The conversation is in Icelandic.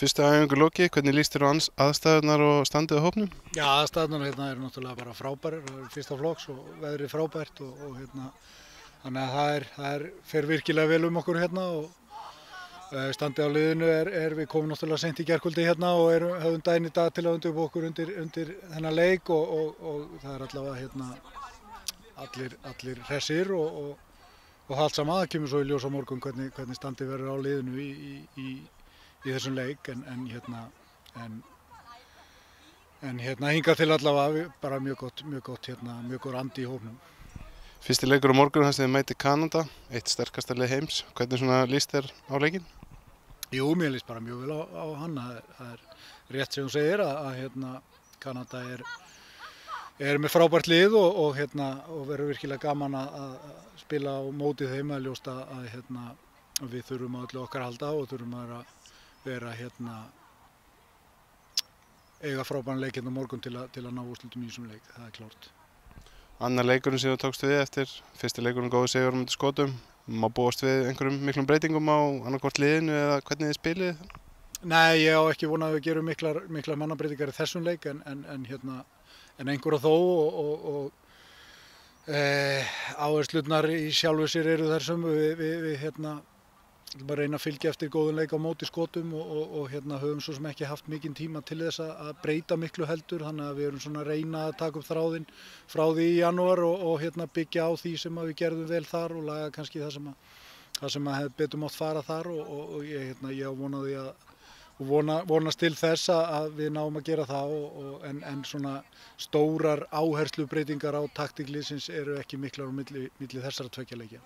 Fyrstu æfingu lokið, hvernig líst þér á aðstæðurnar og standið á hópnum? Já, aðstæðurnar hérna eru náttúrulega bara frábærar, það er fyrsta flokks og veðrið frábært og þannig að það fer virkilega vel okkur hérna og standið á liðinu við komum náttúrulega seint í gærkvöldi hérna og höfum daginn í dag til að undirbúa okkur undir þennan leik og það er allavega hérna allir hressir og það allt saman, það kemur svo í ljós á morgun hvernig standið verður á liðinu í þessum leik en hingað til allavega bara mjög gott hérna, mjög góð andi í hópnum. Fyrsti leikur á morgun þar sem þið mætið Kanada, eitt sterkasta lið heims. Hvernig svona líst þér á leikinn? Jú, mér líst bara mjög vel á hann. Það er rétt sem þú segir að Kanada er með frábært lið og verður virkilega gaman að spila á móti þeim að ljósta að við þurfum á öllu okkar að halda og þurfum að vera eiga frábæran leik hérna á morgun til að ná úrslitum í þessum leik, það er klárt. Annar leikurinn sem þú tókst við eftir, fyrsti leikurinn góður sigur á móti Skotum, má búast við einhverjum miklum breytingum á annaðhvort liðinu eða hvernig þið spilið? Nei, ég á ekki von að við gerum miklar mannabreytingar í þessum leik en einhverja þó og áherslurnar í sjálfu sér eru þær sömu. Við ætlum að reyna að fylgja eftir góðum leik á móti Skotum og höfum svo sem ekki haft mikinn tíma til þess að breyta miklu heldur, þannig að við erum svona að reyna að taka upp þráðinn frá því í janúar og byggja á því sem við gerðum vel þar og laga kannski það sem hefði betur mátt fara þar og ég á vonaði að vonast til þess að við náum að gera það en svona stórar áherslubreytingar á taktík liðsins eru ekki miklar á milli þessara tveggja leikja.